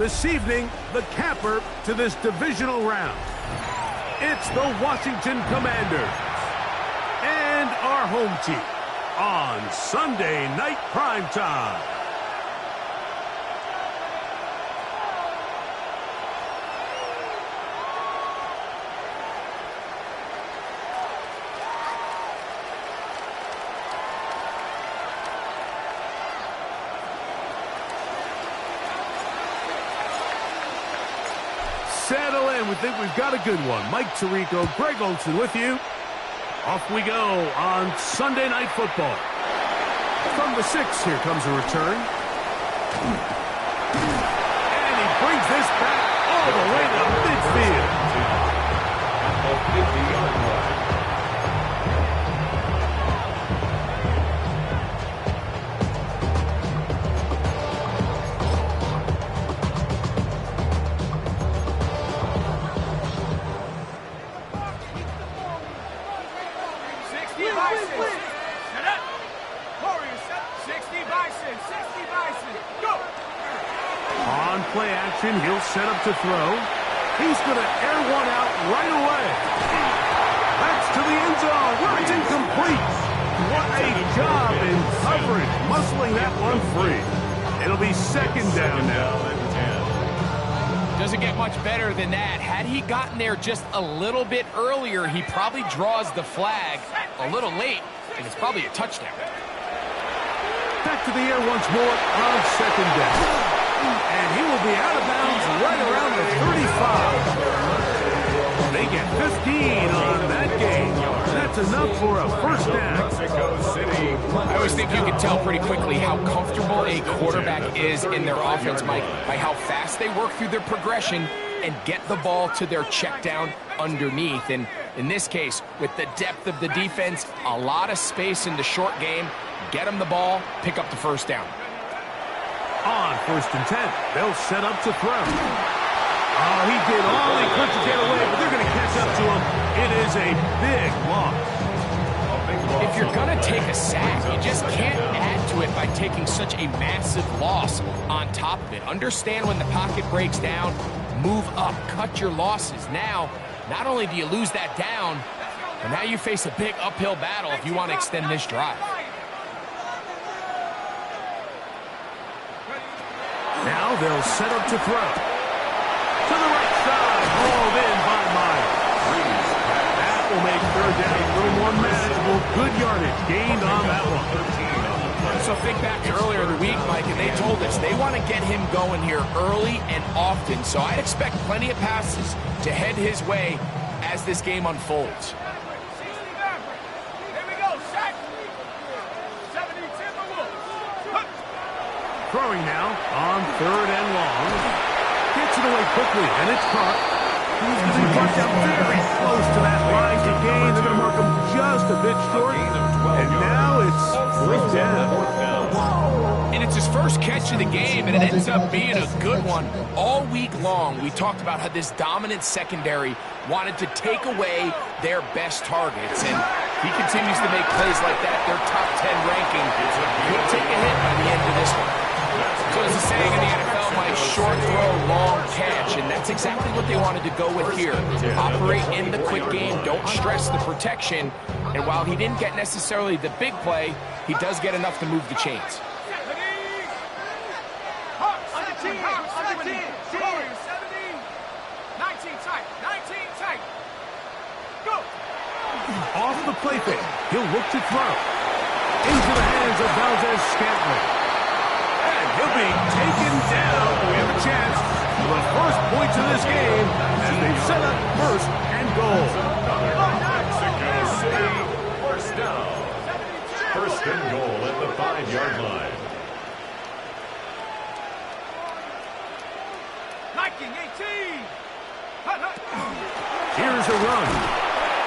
This evening, the capper to this divisional round. It's the Washington Commanders and our home team on Sunday Night Primetime. Settle in. We think we've got a good one. Mike Tirico, Greg Olson with you. Off we go on Sunday Night Football. From the 6, here comes a return. And he brings this back all the way to midfield. At the 50-yard line. On play action, he'll set up to throw. He's going to air one out right away. That's to the end zone where it's incomplete. What a job in coverage, muscling that one free. It'll be second down now. Doesn't get much better than that. Had he gotten there just a little bit earlier, he probably draws the flag a little late, and it's probably a touchdown. Back to the air once more on second down. And he will be out of bounds right around the 35. They get 15 on that game. That's enough for a first down. I always think you can tell pretty quickly how comfortable a quarterback is in their offense, Mike, by how fast they work through their progression and get the ball to their check down underneath. And in this case, with the depth of the defense, a lot of space in the short game, get them the ball, pick up the first down. On 1st and 10, they'll set up to throw. Oh, he did all he could to get away, but they're going to catch up to him. It is a big loss. If you're going to take a sack, you just can't add to it by taking such a massive loss on top of it. Understand when the pocket breaks down, move up, cut your losses. Now, not only do you lose that down, but now you face a big uphill battle if you want to extend this drive. Now they'll set up to throw. To the right side, hauled in by Myers. That will make third down a little more manageable. Good yardage gained on that one. So think back to earlier in the week, Mike, and they told us they want to get him going here early and often. So I'd expect plenty of passes to head his way as this game unfolds. Throwing now on 3rd and long. Gets it away quickly, and it's caught. He's going to be brought down very close to that line to gain. They're going to mark him just a bit short. And now it's 4th down. And it's his first catch of the game, and it ends up being a good one. All week long, we talked about how this dominant secondary wanted to take away their best targets. And he continues to make plays like that. Their top 10 ranking could take a hit by the end of this one. So as the saying in the NFL, Mike, short throw, long catch, and that's exactly what they wanted to go with here. Operate in the quick game, don't stress the protection, and while he didn't get necessarily the big play, he does get enough to move the chains. Off the play fake, he'll look to throw. Into the hands of Valdes-Scantling. And he'll be taken down. We have a chance for the first points of this game as they've set up 1st and goal. Mexico City, first down. 1st and goal at the 5-yard line. Here's a run.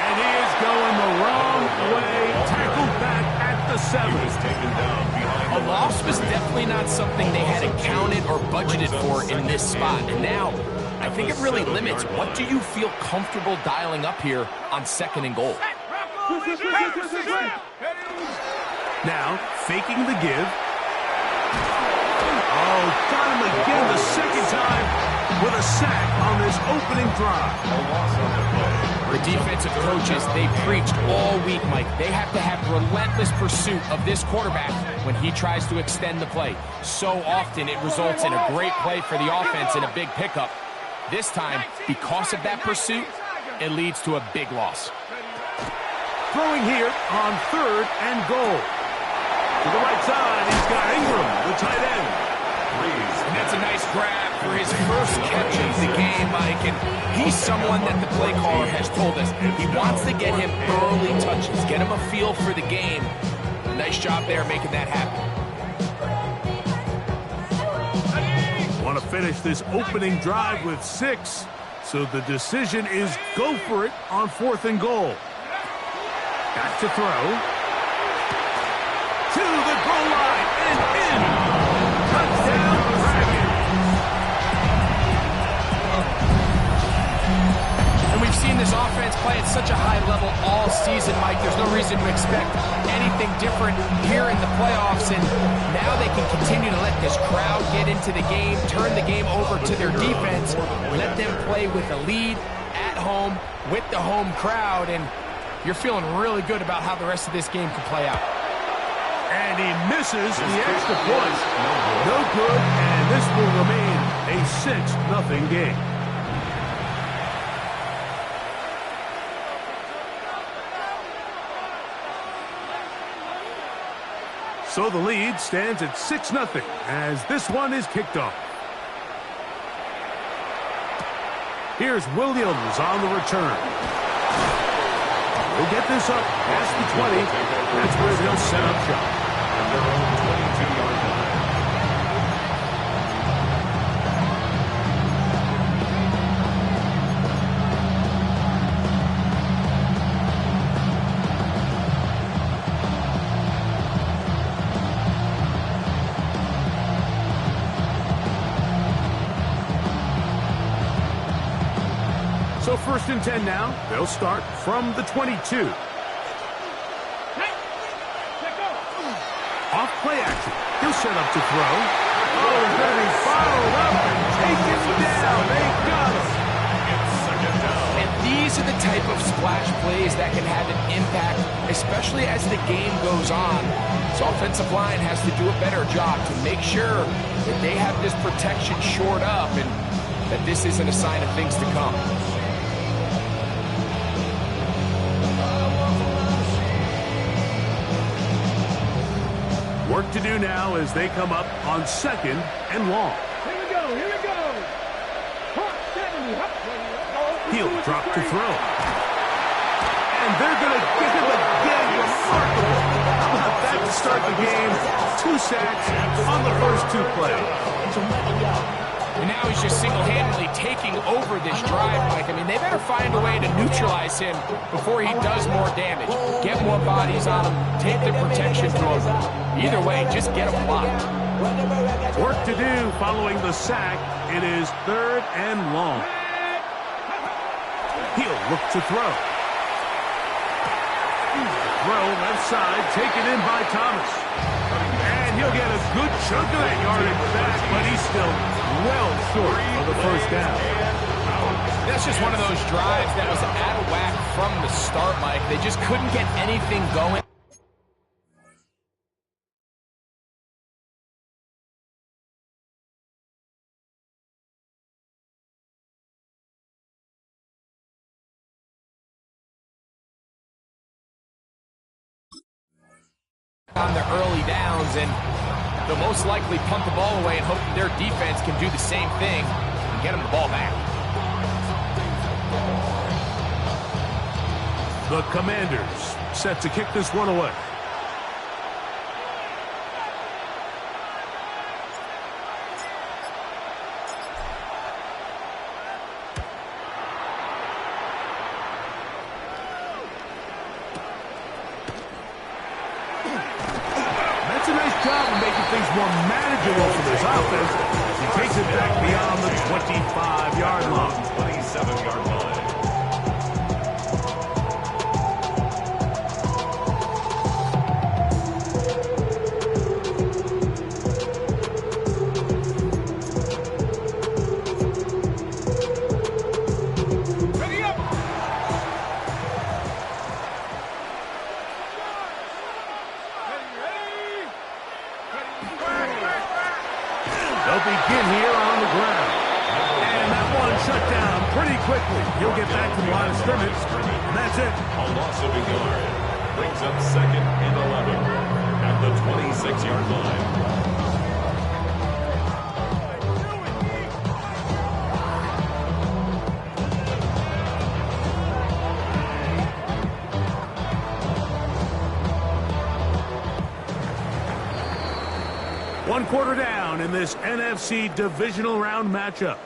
And he is going the wrong way. Tackled back at the 7. He's taken down behind. A loss was definitely not something they had accounted or budgeted for in this spot. And now, I think it really limits what do you feel comfortable dialing up here on 2nd and goal. Now, faking the give. Oh, Uh-oh, got him again the second time with a sack on this opening drive. The defensive coaches, they preached all week, Mike. They have to have relentless pursuit of this quarterback when he tries to extend the play. So often it results in a great play for the offense and a big pickup. This time, because of that pursuit, it leads to a big loss. Throwing here on 3rd and goal. To the right side, he's got Ingram, the tight end. And that's a nice grab for his first catch of the game, Mike. And he's someone that the play caller has told us he wants to get him early touches, get him a feel for the game. Nice job there making that happen. Want to finish this opening drive with 6. So the decision is go for it on 4th and goal. Back to throw. To the goal line and in. Touchdown, Dragons. And we've seen this offense play at such a high level all season, Mike. There's no reason to expect anything different here in the playoffs. And now they can continue to let this crowd get into the game, turn the game over to their defense, let them play with a lead at home with the home crowd. And you're feeling really good about how the rest of this game can play out. And he misses the extra point. No good, and this will remain a 6-0 game. So the lead stands at 6-0 as this one is kicked off. Here's Williams on the return. He'll get this up past the 20. That's where they'll set up shop. At their own 22-yard line. So 1st and 10 now. They'll start from the 22. Off play action. He'll set up to throw. Oh, he's going to be followed up and taken down. They got him. And these are the type of splash plays that can have an impact, especially as the game goes on. So offensive line has to do a better job to make sure that they have this protection shored up and that this isn't a sign of things to come. Work to do now as they come up on 2nd and long. Here we go. He'll drop to throw. And they're going to get him again. Remarkable. How about that to start the game? 2 sacks on the first 2 plays. And now he's just single-handedly taking over this drive, Mike. I mean, they better find a way to neutralize him before he does more damage. Get more bodies on him, take the protection to him. Either way, just get him blocked. Work to do following the sack. It is 3rd and long. He'll look to throw. Throw left side, taken in by Thomas. And he'll get a good chunk of that yardage back, but he's still well short of the first down. That's just one of those drives that was out of whack from the start, Mike. They just couldn't get anything going. On the early downs, and they'll most likely punt the ball away and hope that their defense can do the same thing and get them the ball back. The Commanders set to kick this one away. That's a nice job of making things more manageable for this offense. He takes it back beyond the 25-yard line. 27-yard line. quickly. He'll get back to the line of scrimmage, and that's it. A loss of a yard. Brings up 2nd and 11 at the 26-yard line. One quarter down in this NFC divisional round matchup.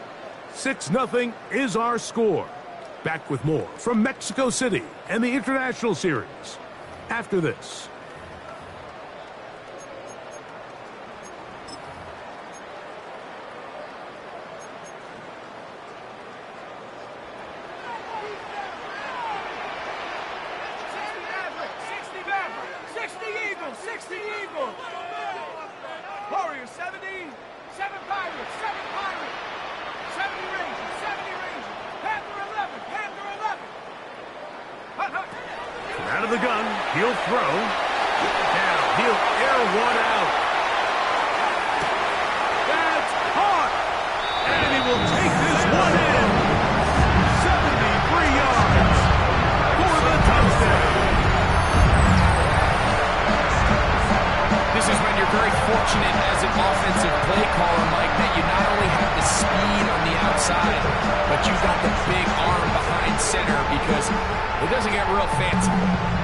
6-0 is our score. Back with more from Mexico City and the International Series after this. Warriors, 70, 7 Pirates, 7 Pirates, 70 Rangers, 70 Rangers, Panther 11, Panther 11. Out of the gun, he'll throw. Now he'll air one out. That's caught. And he will take this one in. 73 yards for the touchdown. This is when you're very fortunate as an offensive play caller, Mike, that you not only have the speed on the outside, but you've got the big arm behind center, because it doesn't get real fancy.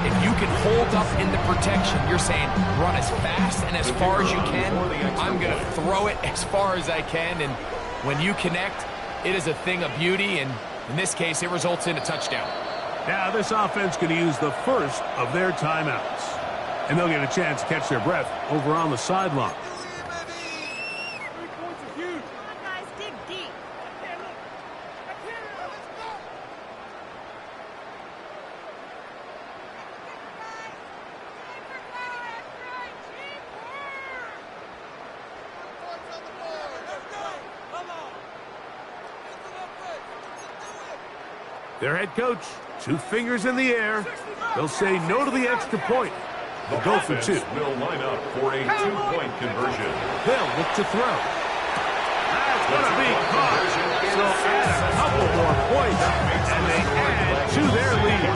If you can hold up in the protection, you're saying run as fast and as far as you can. I'm going to throw it as far as I can, and when you connect, it is a thing of beauty, and in this case, it results in a touchdown. Now this offense could use the first of their timeouts. And they'll get a chance to catch their breath over on the sideline. 3 points are huge. Come on, guys, dig deep. Okay, look. Let's go. Their head coach, 2 fingers in the air. They'll say no to the extra point. They'll go for 2. Will line up for a 2-point conversion. They'll look to throw. That's going to be caught. So add a couple more points, and they add to their lead.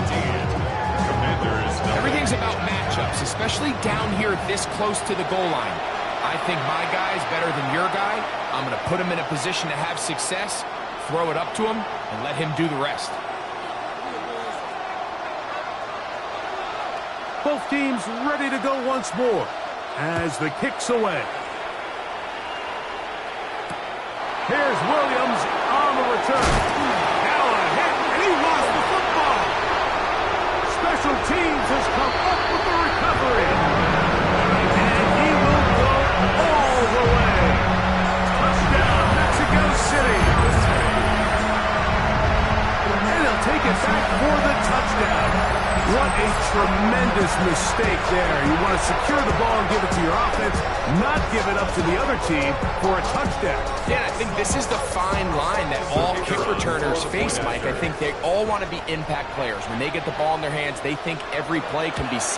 Everything's about matchups, especially down here this close to the goal line. I think my guy's better than your guy. I'm going to put him in a position to have success, throw it up to him, and let him do the rest. Both teams ready to go once more as the kick's away. Here's Williams on the return. Now a hit, and he lost the football. Special teams has come up with the recovery. And he will go all the way. Touchdown, Mexico City. And he'll take it back for the touchdown. What a tremendous mistake there. You want to secure the ball and give it to your offense, not give it up to the other team for a touchdown. Yeah, I think this is the fine line that all kick returners face, Mike. I think they all want to be impact players. When they get the ball in their hands, they think every play can be 6.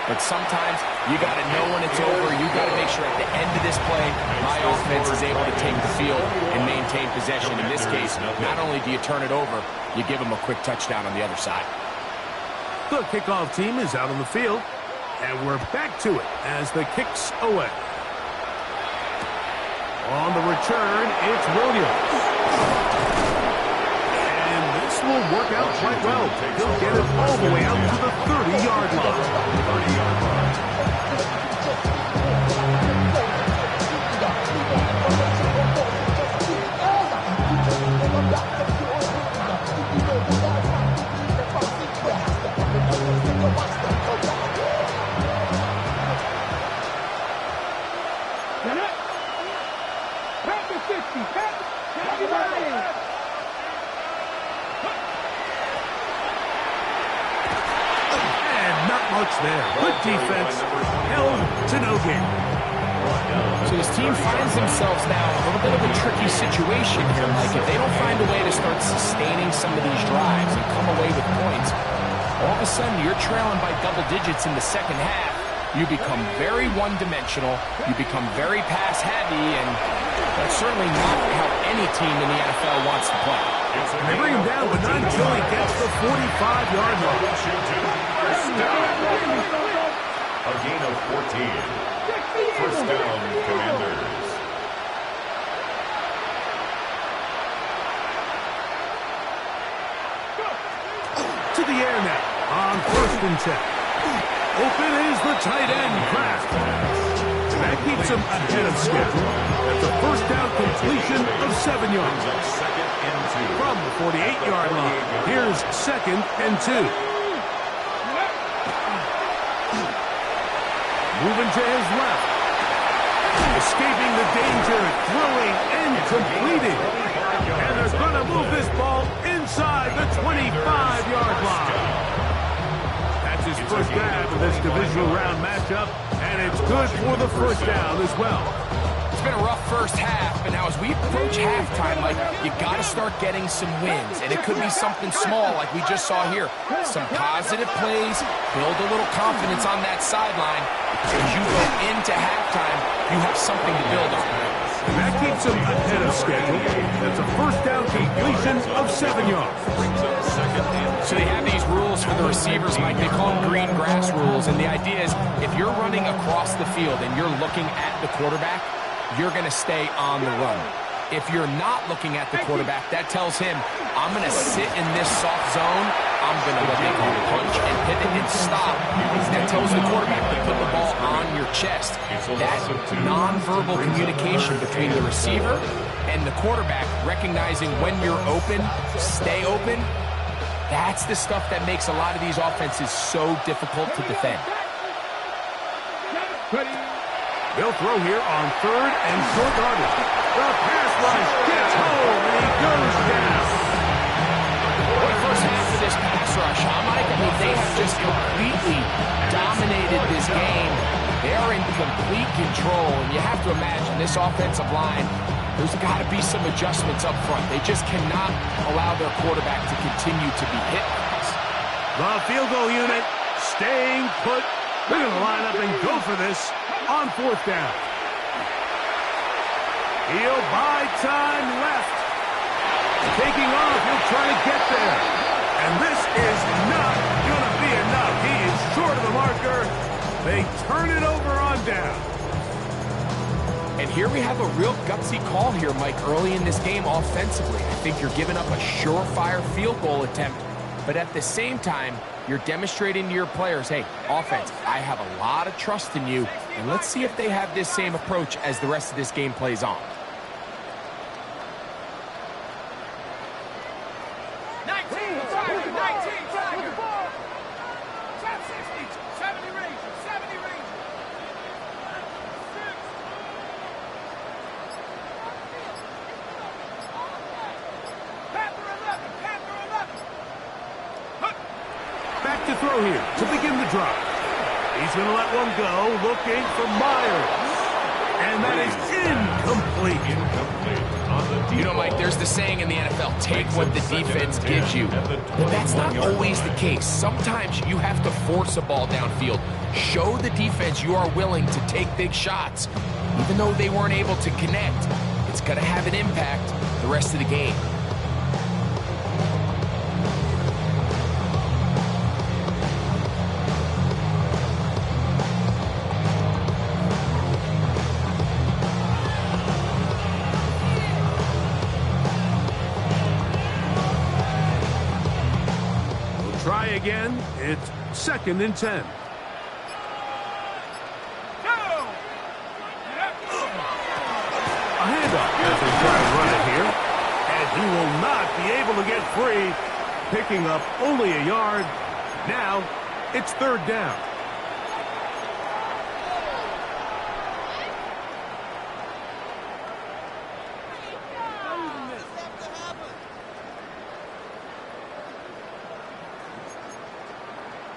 But sometimes you got to know when it's over. You got to make sure at the end of this play, my offense is able to take the field and maintain possession. In this case, not only do you turn it over, you give them a quick touchdown on the other side. The kickoff team is out on the field, and we're back to it as the kick's away. On the return, it's Williams. And this will work out quite well. He'll get it all the way out to the 30-yard line. There. Good defense, held to no gain. So this team finds themselves now in a little bit of a tricky situation here, Mike. If they don't find a way to start sustaining some of these drives and come away with points, all of a sudden you're trailing by double digits in the second half. You become very one-dimensional. You become very pass-heavy, and that's certainly not how any team in the NFL wants to play. And they bring him down, but not until he gets the 45-yard line. Washington, first down. A gain of 14. First down, Commanders. To the air now on 1st and 10. Open is the tight end, Kraft. That keeps him ahead of schedule. That's a first down completion of 7 yards. Second and 2. From the 48-yard line, here's 2nd and 2. Moving to his left. Escaping the danger, throwing and completing. And they're going to move this ball inside the 25-yard line. That's his first grab of this divisional round matchup, and it's good for the first down as well. It's been a rough first half, but now as we approach halftime, like, you got to start getting some wins, and it could be something small like we just saw here. Some positive plays, build a little confidence on that sideline. As you go into halftime, you have something to build on. And that keeps him ahead of schedule. That's a first down completion of 7 yards. So they have these rules for the receivers, Mike. They call them green grass rules. And the idea is if you're running across the field and you're looking at the quarterback, you're going to stay on the run. If you're not looking at the quarterback, that tells him, I'm going to sit in this soft zone. I'm going to what they call punch and pivot and stop. That tells the quarterback to put the ball on your chest. That nonverbal communication between the receiver and the quarterback, recognizing when you're open, stay open, that's the stuff that makes a lot of these offenses so difficult to defend. They'll throw here on 3rd and short yardage. The pass rush gets home, and he goes down. What a first half of this pass rush, huh, Mike? I mean, they have just completely dominated this game. They are in complete control, and you have to imagine this offensive line, there's got to be some adjustments up front. They just cannot allow their quarterback to continue to be hit like this. The field goal unit staying put. They're going to line up and go for this on 4th down. He'll buy time left. Taking off, he'll try to get there. And this is not going to be enough. He is short of the marker. They turn it over on down. And here we have a real gutsy call here, Mike, early in this game offensively. I think you're giving up a surefire field goal attempt, but at the same time, you're demonstrating to your players, hey, offense, I have a lot of trust in you, and let's see if they have this same approach as the rest of this game plays on. 19 Tiger. Top 60, 70 Ranger, 70 Ranger. Panther 11, Panther 11. Back to throw here to begin the drive. He's going to let one go, looking for Myers. And that is incomplete. You know, Mike, there's the saying in the NFL, take what the defense gives you. But that's not always the case. Sometimes you have to force a ball downfield. Show the defense you are willing to take big shots. Even though they weren't able to connect, it's going to have an impact the rest of the game. Try again. It's 2nd and 10. A handoff as they try to run it here. And he will not be able to get free. Picking up only a yard. Now it's 3rd down.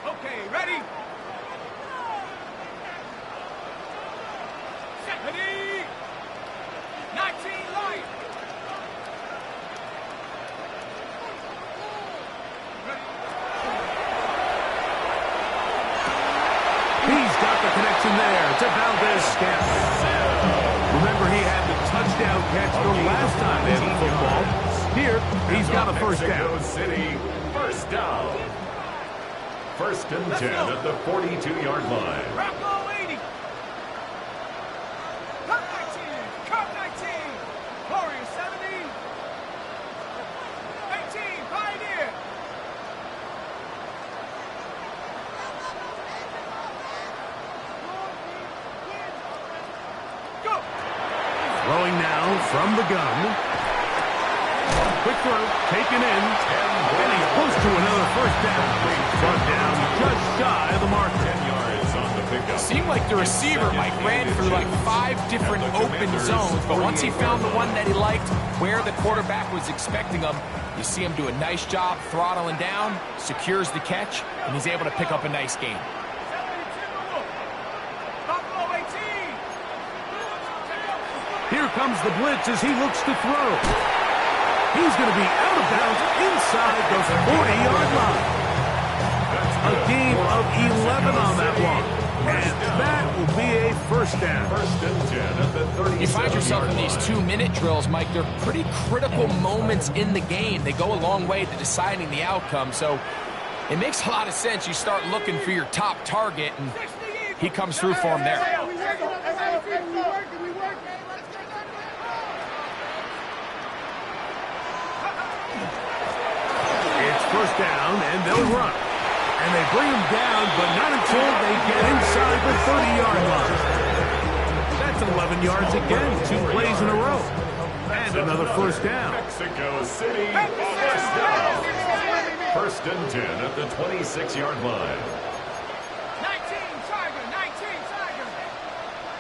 Okay, ready? Ready? 19 light. He's got the connection there to Valdez Scantling. Remember, he had the touchdown catch from last time in He's got a first down. Mexico City, first down. First and 10 at the 42-yard line. Rocco 80. Cut 19. Cut 19. Warriors 70. 18. Pioneer. Go. Throwing now from the gun. Quick throw, taken in, and he's close to another first down. Brought down just shy of the marker. 10 yards on the pickup. Seemed like the receiver, Mike, ran through like 5 different open zones, but once he found the one that he liked, where the quarterback was expecting him, you see him do a nice job throttling down, secures the catch, and he's able to pick up a nice gain. Buffalo 18. Here comes the blitz as he looks to throw. He's going to be out of bounds inside the 40-yard line. A gain of 11 on that one. And that will be a first down. First and 10 at the 37-yard You find yourself in these line. 2-minute drills, Mike. They're pretty critical moments in the game. They go a long way to deciding the outcome. So it makes a lot of sense. You start looking for your top target, and he comes through for him there. It's first down, and they'll run. And they bring him down, but not until they get inside the 30-yard line. That's 11 yards again, 2 plays in a row. And another first down. Mexico City, first down. First and 10 at the 26-yard line. 19 Tiger. 19 Tiger.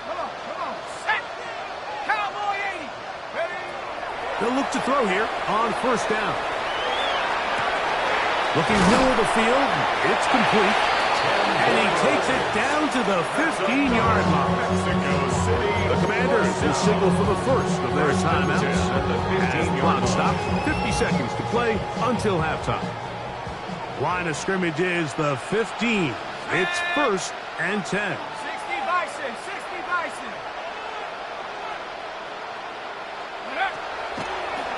Come on, come on. Set. Cowboy 80. Ready? They'll look to throw here on first down. Looking middle of the field, it's complete. And he takes it down to the 15-yard line. Mexico City. The Commanders will signal for the first of their timeouts. As the clock stops, 50 seconds to play until halftime. Line of scrimmage is the 15. It's first and 10. 60 Bison. 60 Bison.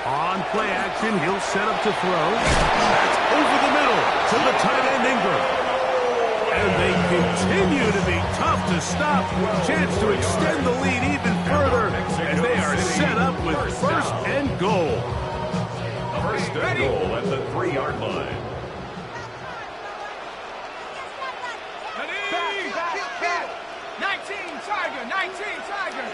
On play action, he'll set up to throw. That's over the middle to the tight end Ingram. And they continue to be tough to stop. Chance to extend the lead even further as they are set up with first and goal. First and goal at the 3-yard line. Back. 19 Tiger. 19 Tiger.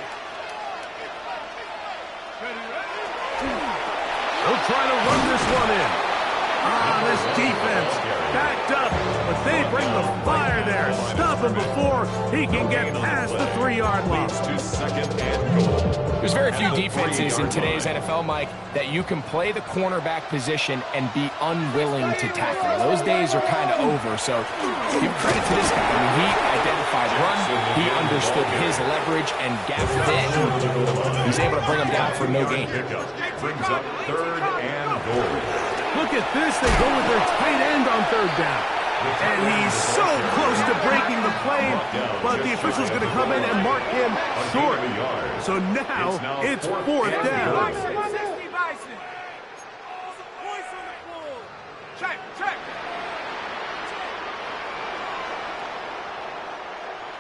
They'll try to run this one in. This defense backed up, but they bring the fire there. Stop him before he can get past the 3-yard line. Leads to second and goal. There's very few defenses in today's NFL, Mike, that you can play the cornerback position and be unwilling to tackle. Those days are kind of over, so give credit to this guy. I mean, he identified run, he understood his leverage and gap fit. He's able to bring him down for no gain. Pickup brings up third and goal. Look at this. They go with their tight end on third down. And he's so close to breaking the play, but the official's going to come in and mark him short. So now it's fourth down. 60 Bison. Check.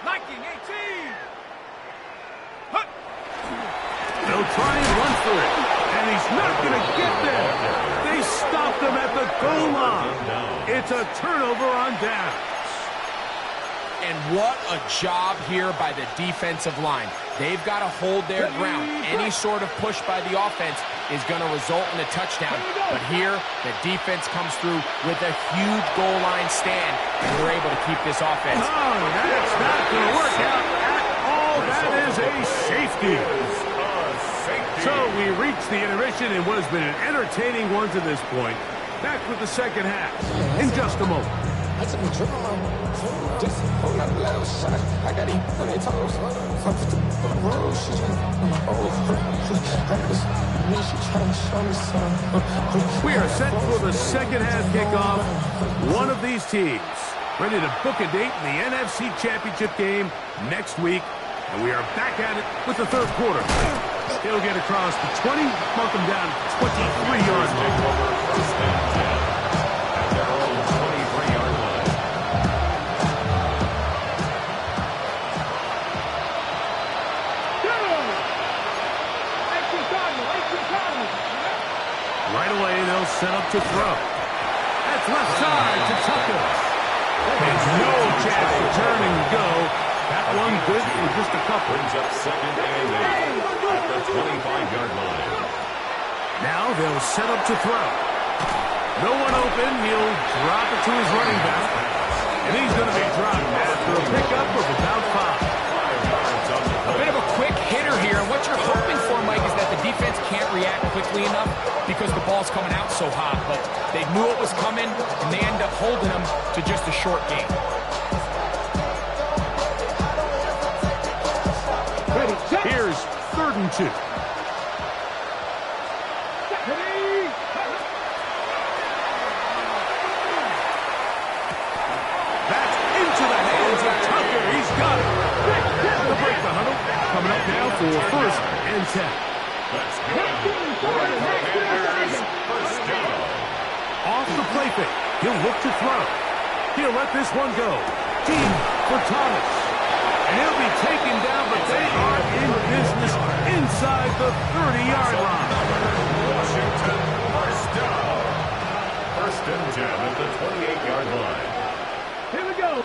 Liking 18. Hut. They'll try and run for it, and he's not going to get there. They stopped him at the goal line. It's a turnover on downs. And what a job here by the defensive line. They've got to hold their ground. Any sort of push by the offense is going to result in a touchdown. But here, the defense comes through with a huge goal line stand, and they're able to keep this offense. Oh, that's not going to work out at all. That is a safety. So we reach the intermission in what has been an entertaining one to this point. Back with the second half in just a moment. I took a trip on my just hold up loud shot. I got it on their toes. I'm on the road. She We are set for the second half kickoff. One of these teams ready to book a date in the NFC Championship game next week. And we are back at it with the third quarter. He'll get across the 20, mark him down 23 yards. Right away, they'll set up to throw. That's left side to Tucker. There's no chance to turn and go. That one good for just a couple. Brings up second and 8 at the 25-yard line. Now they'll set up to throw. No one open. He'll drop it to his running back. And he's going to be dropped after a pickup of about 5. A bit of a quick hitter here. And what you're hoping for, Mike, is that the defense can't react quickly enough because the ball's coming out so hot. But they knew it was coming, and they end up holding them to just a short game. Here's 3rd and 2. That's into the hands of Tucker. He's got it. To break the huddle. Coming up now for 1st and 10. That's good. For the Commanders, first down. Off the play fake. He'll look to throw. He'll let this one go. Deep for Thomas. And he'll be taken down, but they are in business inside the 30-yard line. Washington, first down. 1st and 10 at the 28-yard line. Here we go.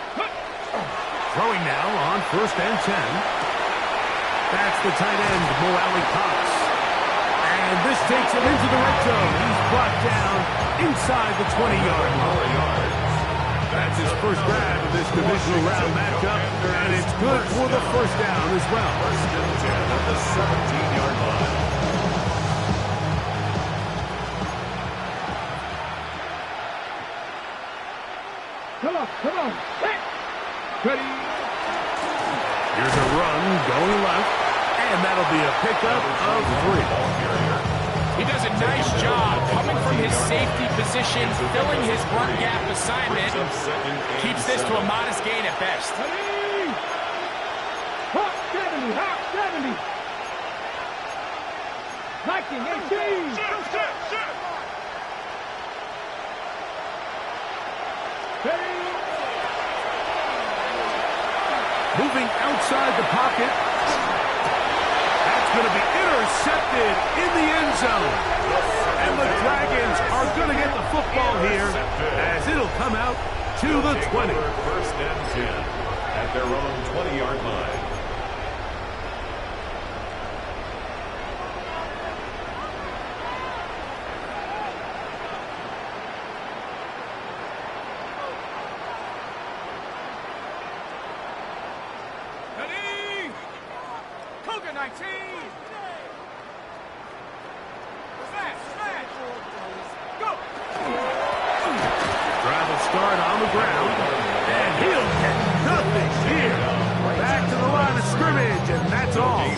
Throwing now on 1st and 10. That's the tight end, Mo Alley-Cox. And this takes him into the red zone. He's brought down inside the 20-yard line. That's his first grab of this divisional round matchup, and it's good for the 1st down as well. 1st and 10 at the 17-yard line. Come on. Ready. Here's a run going left, and that'll be a pickup of 3. He does a nice job coming from his safety position, filling his run gap assignment. Keeps this to a modest gain at best. Hot 70. Viking 18. Moving outside the pocket. That's going to be intercepted in the end zone. And the Dragons are going to get the football here as it'll come out to the 20. 1st and 10 at their own 20-yard line. Ready. Cougar 19. Smash. Go. Drive will start on the ground, and he'll get nothing here. Back to the line of scrimmage, and that's all.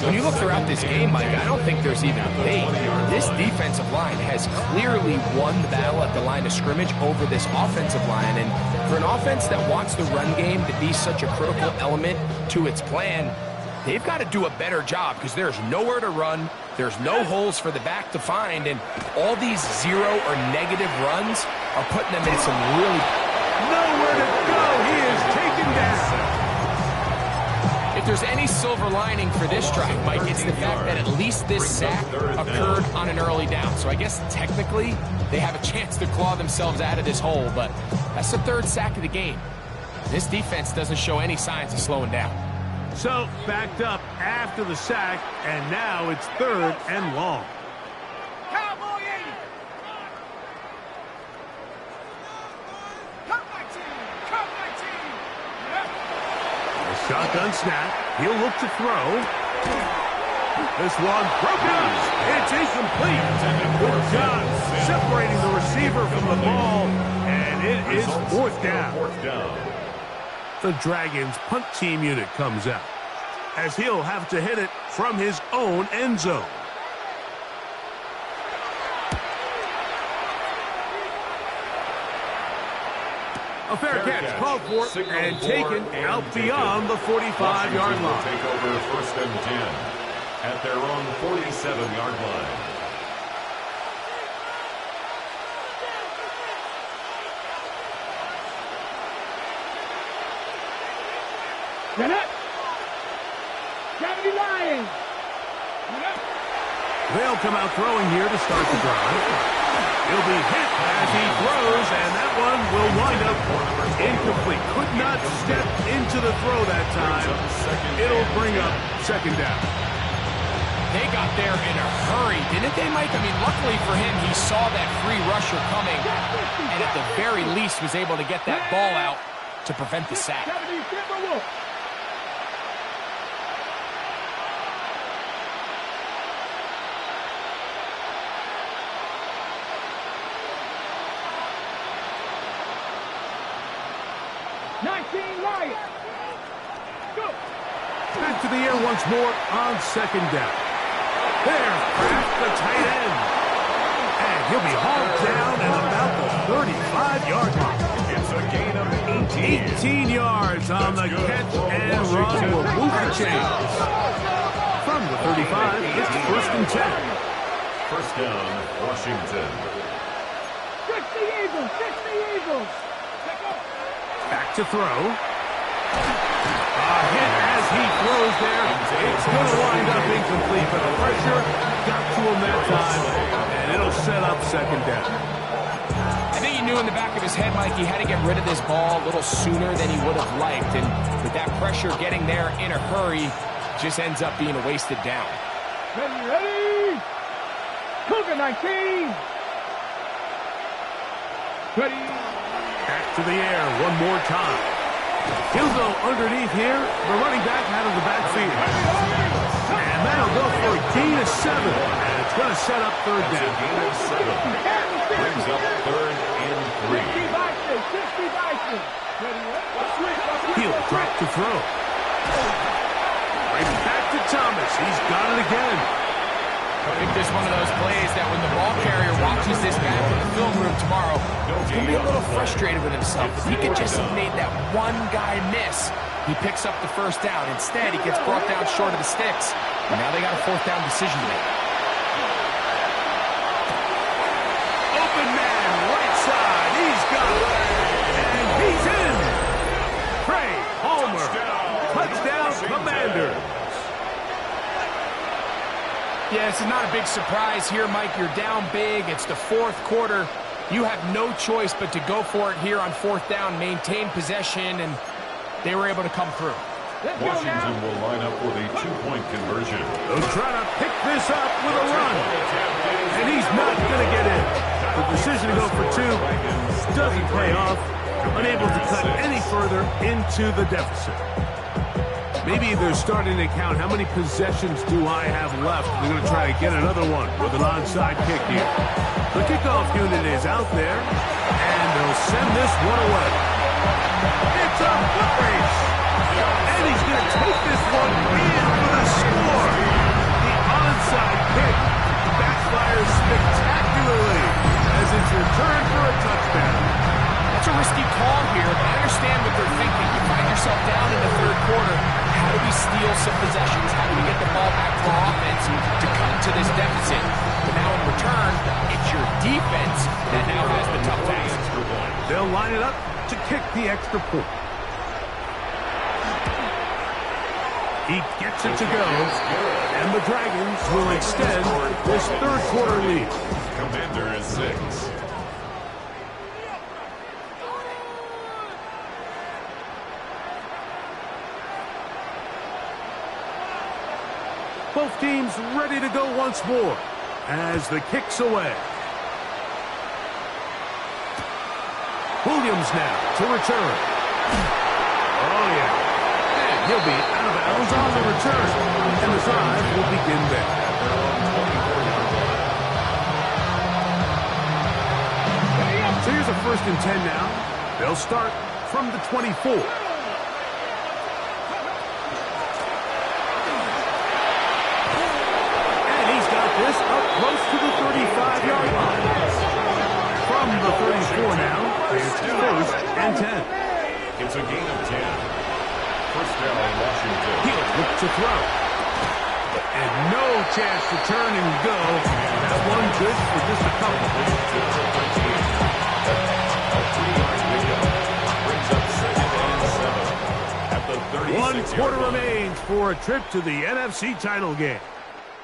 When you look throughout this game, Mike, I don't think there's even a debate. This defensive line has clearly won the battle at the line of scrimmage over this offensive line. And for an offense that wants the run game to be such a critical element to its plan, they've got to do a better job because there's nowhere to run. There's no holes for the back to find. And all these 0 or negative runs are putting them in some really... Nowhere to go. He is taken down. If there's any silver lining for this drive, Mike, it's the fact that at least this sack occurred on an early down. So I guess technically they have a chance to claw themselves out of this hole, but that's the 3rd sack of the game. This defense doesn't show any signs of slowing down. So backed up after the sack, and now it's 3rd and long. Cowboy 80. Cup 19. A shotgun snap. He'll look to throw. This one broken up. It's incomplete. Good job separating the receiver from the ball, and it is 4th down. 4th down. The Dragons punt team unit comes out as he'll have to hit it from his own end zone. A fair catch called for and taken out beyond the 45-yard line. Take over 1st and 10 at their own 47-yard line. Get up. 70 Lions. They'll come out throwing here to start the drive. He'll be hit as he throws, and that one will wind up incomplete. Could not step into the throw that time. It'll bring up second down. They got there in a hurry, didn't they, Mike? I mean, luckily for him, he saw that free rusher coming, and at the very least was able to get that ball out to prevent the sack. 19 Lions. Go. Back to the air once more on second down. There's Kraft, the tight end. And he'll be hauled down at about the 35-yard line. It's a gain of 18 yards on the catch and run will move the chains. From the 35, it's first and 10. First down, Washington. 60 Eagles, 60 Eagles. Back to throw. A hit as he throws there. It's going to wind up incomplete, but the pressure got to him that time, and it'll set up second down. I think he knew in the back of his head, Mike, he had to get rid of this ball a little sooner than he would have liked, and with that pressure getting there in a hurry, just ends up being a wasted down. Ready? Cougar 19. Ready? Back to the air one more time. He'll go underneath here. The running back out of the backfield. And that'll go for a gain of 7. And it's going to set up third That's down. a gain of 7. Brings up third and 3. 60 Bison, 60 Bison. Ready? He'll drop to throw. Right back to Thomas. He's got it again. I think this is one of those plays that when the ball carrier watches this back in the film room tomorrow, he's going to be a little frustrated with himself. If he could just have made that one guy miss, he picks up the first down. Instead, he gets brought down short of the sticks. And now they got a fourth down decision to make. Open man, right side. He's got it. And he's in. Trey Palmer. Touchdown, Commanders. Yeah, this is not a big surprise here, Mike. You're down big. It's the fourth quarter. You have no choice but to go for it here on fourth down, maintain possession, and they were able to come through. Washington will line up with a 2-point conversion. They'll try to pick this up with a run. And he's not going to get in. The decision to go for 2 doesn't pay off. Unable to cut any further into the deficit. Maybe they're starting to count how many possessions do I have left. They're going to try to get another one with an onside kick here. The kickoff unit is out there, and they'll send this one away. It's a foot race, and he's going to take this one in for the score. The onside kick backfires spectacularly as it's returned for a touchdown. It's a risky call here, but I understand what they're thinking. You find yourself down in the third quarter. How do we steal some possessions? How do we get the ball back to our offense to cut to this deficit? But now in return, it's your defense that now has the tough task. They'll line it up to kick the extra point. He gets it to go, and the Dragons will extend this third quarter lead. Commander is 6. Both teams ready to go once more as the kick's away. Williams now to return. Oh, yeah. And he'll be out of bounds on the return. And the drive will begin there. So here's a first and 10 now. They'll start from the 24. This up close to the 35-yard line. From the 34 now, it's first and 10. It's a gain of 10. First down, Washington. He'll look to throw. And no chance to turn and go. That one good for just a couple. A 3-yard pickup. Brings up second and 7. At the 36 1 quarter remains for a trip to the NFC title game.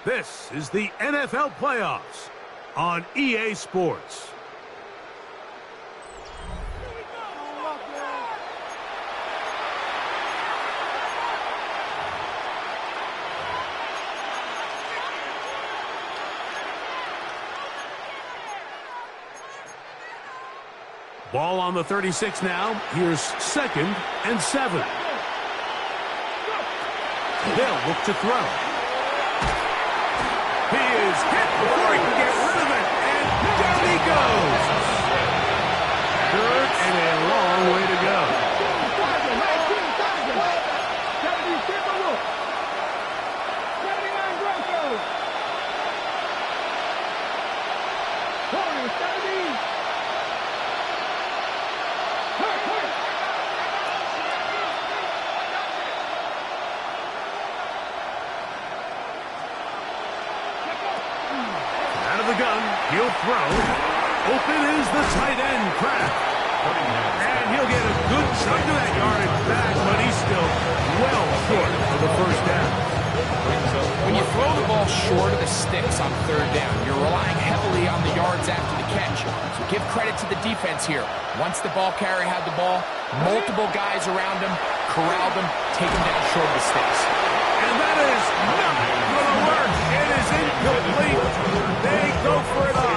This is the NFL playoffs on EA Sports. Ball on the 36 now. Here's 2nd and 7. They'll look to throw. He is hit before he can get rid of it, and down he goes. Third and a long way to go. The gun, he'll throw. Open is the tight end, Kraft. And he'll get a good chunk of that yardage back, but he's still well short of the first down. When you throw the ball short of the sticks on 3rd down, you're relying heavily on the yards after the catch. So give credit to the defense here. Once the ball carrier had the ball, multiple guys around him, corralled him, take him down short of the sticks. And that is not going to work. It is incomplete. They go for it on